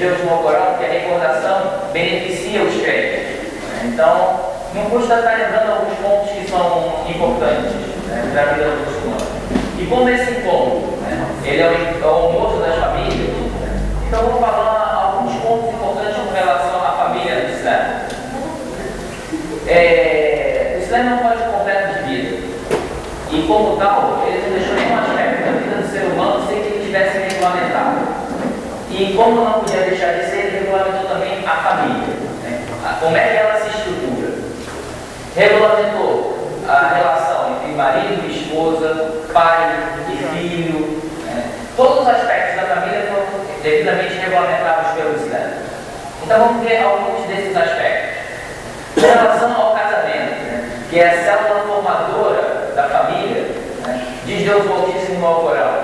Deus no Alcorão que a recordação beneficia os crentes. Então, não custa estar lembrando alguns pontos que são importantes, né, para a vida do muçulmano. E como esse encontro, né, ele é o almoço das famílias, então vou falar alguns pontos importantes com relação à família do Islã. O Islã é um código completo de vida. E como tal, ele não deixou nenhum aspecto da vida do ser humano sem que ele tivesse regulamentado. E como não podia deixar de ser, ele regulamentou também a família, né? Como é que ela se estrutura. Regulamentou a relação entre marido e esposa, pai e filho, né? Todos os aspectos da família foram devidamente regulamentados pelo Islã. Então vamos ver alguns desses aspectos. Em relação ao casamento, né, que é a célula formadora da família, né, diz Deus o Altíssimo no Alcorão: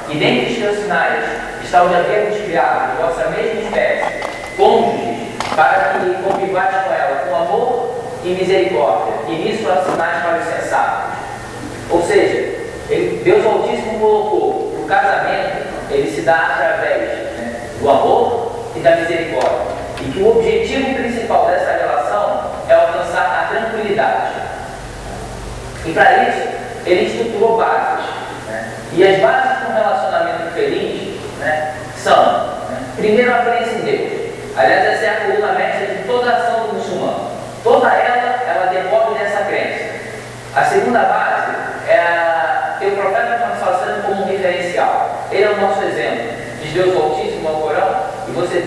e dentre os teus sinais está o de havermos criado de vossa mesma espécie cônjuges, para que convivais com ela com amor e misericórdia, e nisso há sinais para os sensatos. Ou seja, Deus Altíssimo colocou o casamento, ele se dá através, né, do amor e da misericórdia, e que o objetivo principal dessa relação é alcançar a tranquilidade. E para isso, ele estruturou bases, né? E as bases de um relacionamento feliz, né, são, né, primeiro, a crença em Deus. Aliás, essa é a coluna mestra de toda a ação do muçulmano. Toda ela decorre dessa crença. A segunda base é ter o profeta Muhammad como um referencial. Ele é o nosso exemplo. Diz Deus Altíssimo ao Corão: e vocês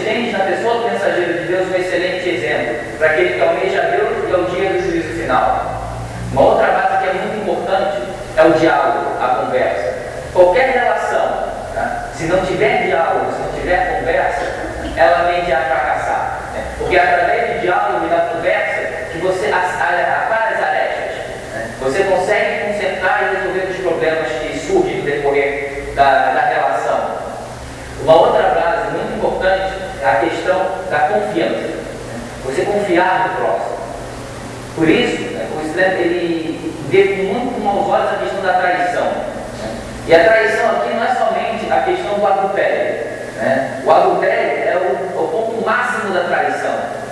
têm na pessoa do mensageiro de Deus um excelente exemplo para aquele que almeja Deus e ao dia do juízo final. Uma outra base que é muito importante é o diálogo, a conversa. Qualquer relação, tá, se não tiver diálogo, se não tiver conversa, ela tende a fracassar, né? Porque é através do diálogo e da conversa que você apara as arestas, né? Você consegue concentrar e resolver os problemas que surgem no decorrer da relação. Uma outra base muito importante é a questão da confiança, né? Você confiar no próximo. Por isso, né, o Islã ele vê com muito maus olhos a questão da traição, né? E a traição aqui não é somente a questão do adultério, né? O adultério é o ponto máximo da traição,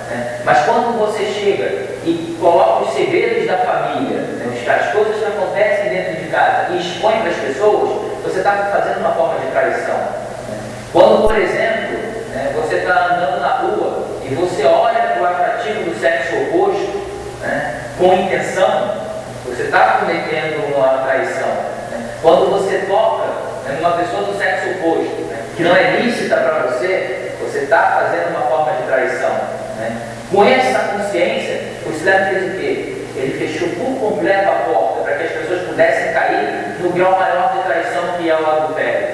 né? Mas quando você chega e coloca os segredos da família, né, as coisas que acontecem dentro de casa e expõe para as pessoas, você está fazendo uma forma de traição, né? Quando, por exemplo, né, você está andando na rua e você olha para o atrativo do sexo oposto, né, com intenção, você está cometendo uma traição, né? Quando você toca, né, numa pessoa do sexo oposto, né, que não é lícita para você está fazendo uma forma de traição, né? Com essa consciência, o Islã fez o quê? Ele fechou por completo a porta para que as pessoas pudessem cair no grau maior de traição que é o adultério.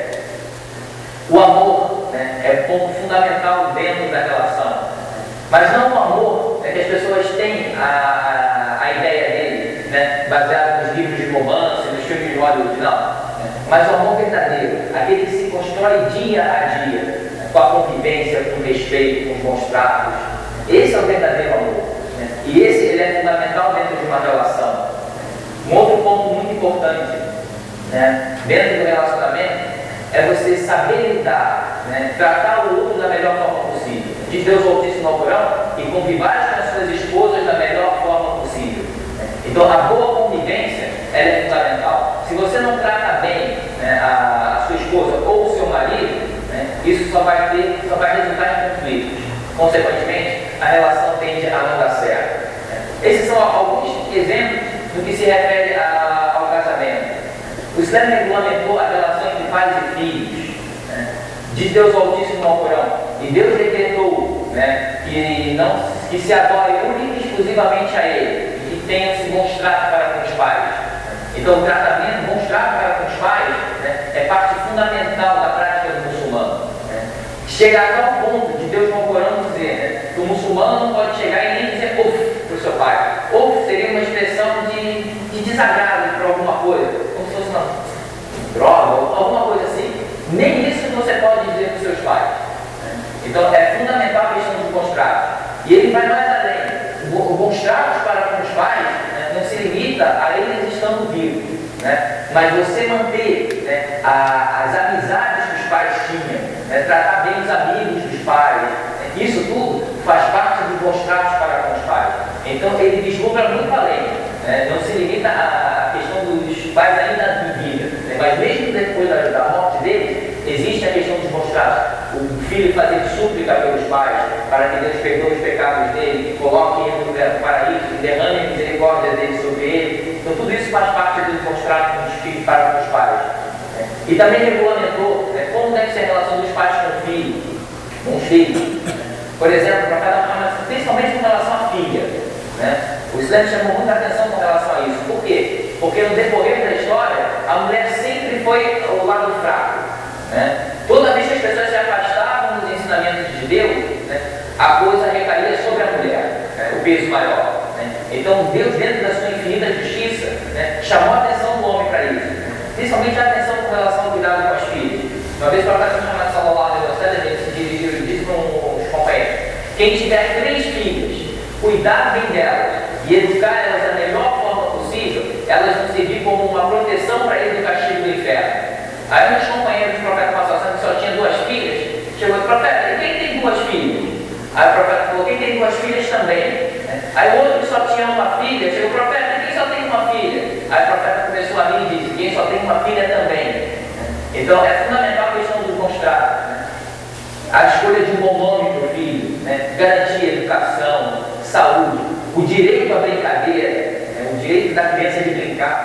O amor, né, é ponto fundamental dentro da relação, mas não o amor é que as pessoas têm a ideia dele, né, baseado nos livros de romance, nos filmes de Hollywood, não. Mas o amor verdadeiro, aquele que se constrói dia a dia, né, com a convivência, com o respeito, com os bons tratos, esse é o verdadeiro amor, né? E esse ele é fundamental dentro de uma relação. Um outro ponto muito importante, né, dentro do relacionamento é você saber lidar, né, tratar o outro da melhor forma possível. Diz Deus Altíssimo no Corão: e convivais com as suas esposas da melhor forma possível. Então a boa convivência ela é fundamental. Se você não trata bem, né, a sua esposa ou o seu marido, né, isso só vai resultar em conflitos. Consequentemente, a relação tende a não dar certo. Esses são alguns exemplos do que se refere ao casamento. O Islã regulamentou a relação entre pais e filhos, né? Diz Deus Altíssimo no Corão: e Deus decretou, né, que se adore única e exclusivamente a Ele, e que tenha-se bons tratos para com os pais. Então, o tratamento, bons tratos para com os pais, né, é parte fundamental da prática do muçulmano. Chega até o ponto de Deus no Corão dizer, né, que o muçulmano não pode chegar e nem dizer uf para o seu pai. Uf seria uma expressão de desagrado para alguma coisa, como se fosse uma droga ou alguma coisa assim. Nem isso você pode dizer para os seus pais. Então é fundamental a questão dos bons tratos. E ele vai mais além. O bons tratos para com os pais, né, não se limita a eles estando vivos, né, mas você manter, né, as amizades que os pais tinham, né, tratar bem os amigos dos o filho fazer súplica pelos pais, para que Deus perdoe os pecados dele, coloque ele no paraíso, derrame a misericórdia dele sobre ele. Então tudo isso faz parte do contrato dos filhos para com os pais. E também regulamentou como deve ser a relação dos pais com os filhos. Por exemplo, para cada uma, principalmente com relação à filha. O Islã chamou muita atenção com relação a isso. Por quê? Porque no decorrer da história, a mulher sempre foi o lado fraco. Toda vez que as pessoas se afastavam dos ensinamentos de Deus, a coisa recaía sobre a mulher, o peso maior. Então Deus, dentro da sua infinita justiça, chamou a atenção do homem para isso. Principalmente a atenção com relação ao cuidado com as filhas. Uma vez o profeta Muhammad sallallahu alaihi wasallam, ele se dirigiu e disse para os companheiros: quem tiver 3 filhas, cuidar bem delas e educar elas da melhor forma possível, elas vão servir como uma proteção para eles do castigo do inferno. Aí meus companheiros do profeta Muhammad, que só tinha 2 filhas, chegou e disse: profeta, e quem tem 2 filhas? Aí o profeta falou: quem tem 2 filhas também. Aí o outro que só tinha uma filha, chegou: profeta, e quem só tem uma filha? Aí o profeta começou a rir e disse: quem só tem uma filha também. Então é fundamental a questão do contrato, a escolha de um bom nome para o filho, garantir educação, saúde, o direito à brincadeira, o direito da criança de brincar.